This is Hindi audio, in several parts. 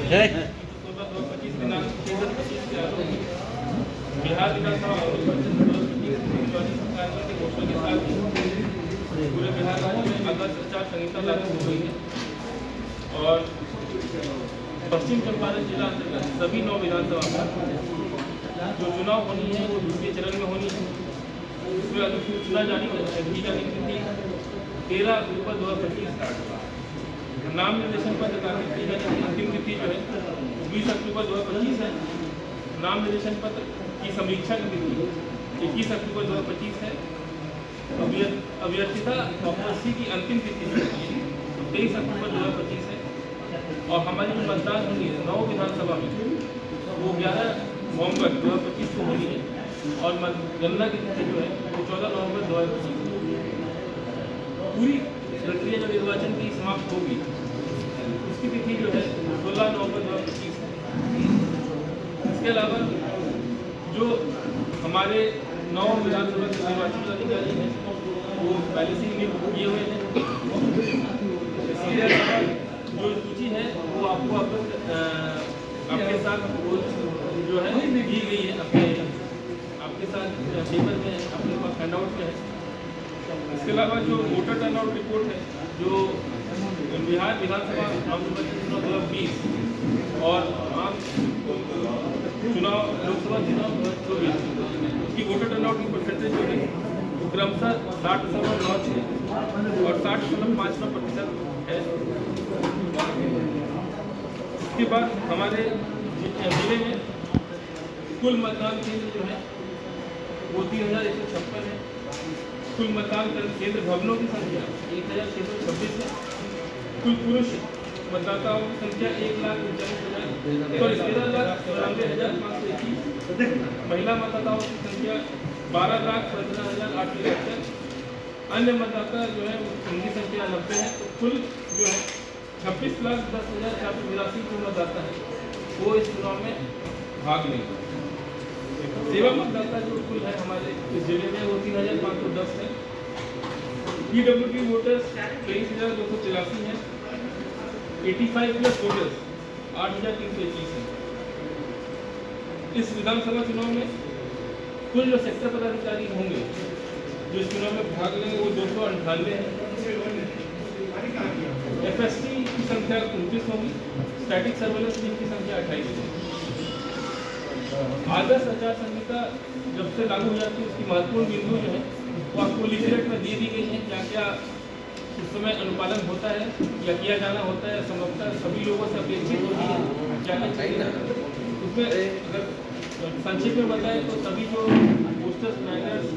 जय 2025 दिनांक 6/25 के आलोक बिहार विधानसभा कार्यों की घोषणा के साथ पूरे बिहार राज्य में आदर्श आचार संहिता लागू हो गई है और पश्चिम चंपारण जिला अंतर्गत सभी 9 विधानसभा जो चुनाव होनी है वो दूसरे चरण में होनी है। उसमें अधिसूचना जारी की जाने की तिथि 13 अक्टूबर 2025 स्टार्ट हुआ। नाम निर्देशन पत्र दाखिल किए जाने की अंतिम तिथि जो है 20 अक्टूबर 2025 है। नाम निर्देशन पत्र की समीक्षा की तिथि 21 अक्टूबर 2025 है। अभ्यर्थिता वापसी की अंतिम तिथि 23 अक्टूबर 2025 है और हमारी जो मतदान होनी है 9 विधानसभा में वो 11 नवंबर 2025 को होनी है और मतगणना की तिथि जो है वो 14 नवंबर 2025 पूरी प्रक्रिया जो निर्वाचन की समाप्त होगी उसकी तिथि जो है 16 नवंबर 2025 है। इसके अलावा जो हमारे 9 विधानसभा के निर्वाचन अधिकारी हैं वो पहले से ही नियुक्त किए हुए हैं। इसके अलावा जो सूची है वो आपको आपके साथ वो जो है दी गई है आपके साथ पेपर में अपने पास हैंडआउट में है। इसके अलावा जो वोटर टर्नआउट रिपोर्ट है जो बिहार विधानसभा आम निर्वाचन चुनाव 2020 और आम चुनाव लोकसभा चुनाव 2024 की वोटर टर्नआउट की परसेंटेज जो है वो क्रमशः 60.96 और 60.59% है। इसके बाद हमारे जिले में कुल मतदान केंद्र जो है वो 3156 है। कुल मतदान केंद्र भवनों की संख्या 1626 है। कुल पुरुष मतदाताओं की संख्या 1,93,521। महिला मतदाताओं की संख्या 12,15,875। अन्य मतदाता जो है उनकी संख्या 90 है। तो कुल जो है 26,10,482 जो मतदाता है वो इस चुनाव में भाग लेंगे। सेवा मतदाता जो कुल है हमारे इस जिले में वो 3,510 है। PWD वोटर्स 23,283 हैं। 85+ वोटर्स 8,321 हैं। इस विधानसभा चुनाव में कुल जो सेक्टर पदाधिकारी होंगे जो इस चुनाव में भाग लेंगे वो 298 हैं। FST की संख्या 29 होगी। स्टैटिक सर्वेलेंस टीम की संख्या 28 है। आदर्श आचार संहिता जब से लागू हो जाती है उसकी महत्वपूर्ण बिंदु जो है वो आपको लिफलेट में दे दी गई है। क्या क्या उस समय अनुपालन होता है या किया जाना होता है संभवतः सभी लोगों से अपेक्षित होती है क्या क्या चाहिए उसमें अगर संक्षेप में बताएं तो सभी जो posters banners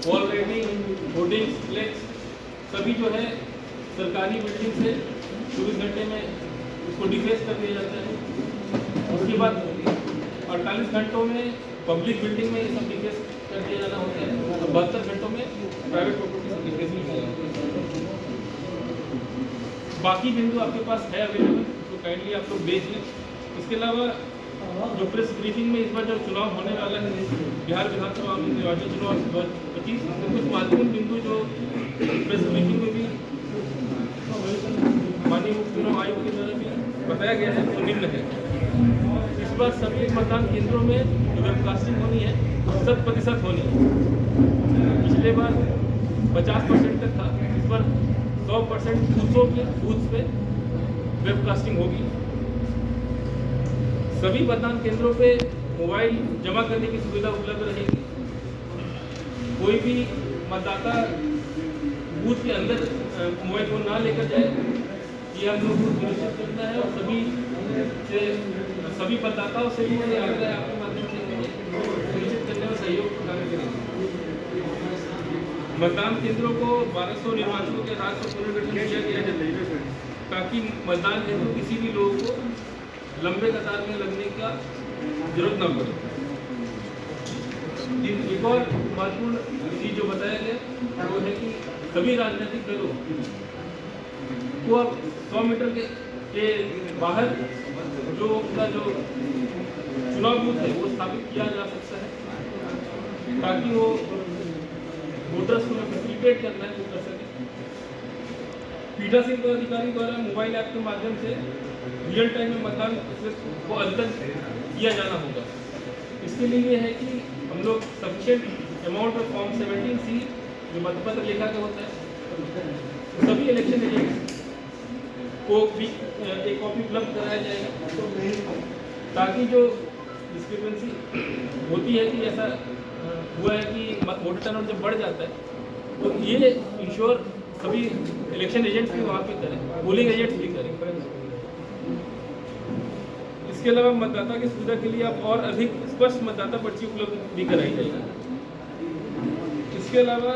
wall writing hoardings flex सभी जो है सरकारी बिल्डिंग से 24 घंटे में उसको डिफेस कर दिया जाता है। उसके बाद 48 घंटों में पब्लिक बिल्डिंग में ये सब डिफेस कर दिया जाना होता है और 72 घंटों में प्राइवेट प्रॉपर्टी से डिफेस नहीं किया जाता है। बाकी बिंदु आपके पास है अवेलेबल तो काइंडली आप लोग देख लें। इसके अलावा जो प्रेस ब्रीफिंग में इस बार जो चुनाव होने वाला है बिहार विधानसभा निर्वाचन चुनाव 2025 तो कुछ महत्वपूर्ण बिंदु जो प्रेस ब्रीफिंग में भी माननीय मुख्य चुनाव आयोग के द्वारा भी बताया गया है वो निम्न है। इस बार सभी मतदान केंद्रों में जो वेबकास्टिंग होनी है 100% होनी है। पिछले बार 50% तक था, इस बार 100% बूथों के बूथ पे वेबकास्टिंग होगी। सभी मतदान केंद्रों पे मोबाइल जमा करने की सुविधा उपलब्ध रहेगी। कोई भी मतदाता बूथ के अंदर मोबाइल फोन ना लेकर जाए ये हम लोग को सुनिश्चित करना है और सभी मतदाताओं से भी मैंने आग्रह आपके माध्यम से सुनिश्चित करने में सहयोग प्रदान करेंगे। मतदान केंद्रों को 1200 निर्वाचकों के आधार पर पुनर्गठन किया गया है ताकि मतदान केंद्र किसी भी लोगों को लंबे कतार में लगने का जरूरत न पड़े। एक और महत्वपूर्ण चीज जो बताया गया वो है कि सभी राजनीतिक दलों को अब 100 मीटर के बाहर जो उनका जो चुनाव बूथ है वो स्थापित किया जा सकता है ताकि वो वोटर्स को फैसिलिटेट करना है वो कर सके। पीठासीन पदाधिकारी द्वारा मोबाइल ऐप के माध्यम से रियल टाइम में मतदान को अद्यतन किया जाना होगा। इसके लिए ये है कि हम लोग sufficient amount of form 17C जो मतपत्र लेखा का होता है सभी इलेक्शन एजेंट्स को भी एक कॉपी उपलब्ध कराया जाएगा, ताकि जो डिस्क्रिपेंसी होती है कि ऐसा हुआ है कि वोटर टर्नआउट जब बढ़ जाता है तो ये इंश्योर सभी इलेक्शन एजेंट्स भी वहाँ पे करें, पोलिंग एजेंट्स भी करें। इसके अलावा मतदाता की सुविधा के लिए आप और अधिक स्पष्ट मतदाता पर्ची उपलब्ध भी कराई जाएगी। इसके अलावा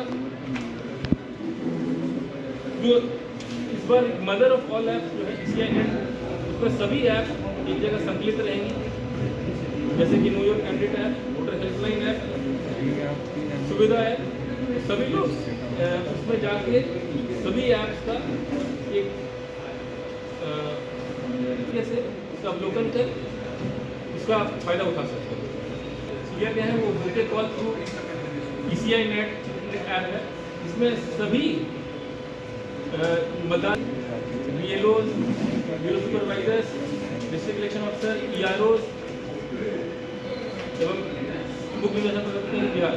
जो इस बार मदर ऑफ ऑल ऐप्स जो है ECI नेट, उस पर सभी ऐप एक जगह संकलित रहेंगी, जैसे कि know your candidate app, voter helpline app, सुविधा ऐप। सभी लोग उसमें जाके सभी ऐप्स का एक कैसे उसका अवलोकन कर उसका फायदा उठा सकते हैं। यह क्या है वो voter call through ECI net app है, इसमें सभी मतदान BLOs, bureau supervisors, district election officer, EROs एवं मुख्य निर्वाचन अधिकारी बिहार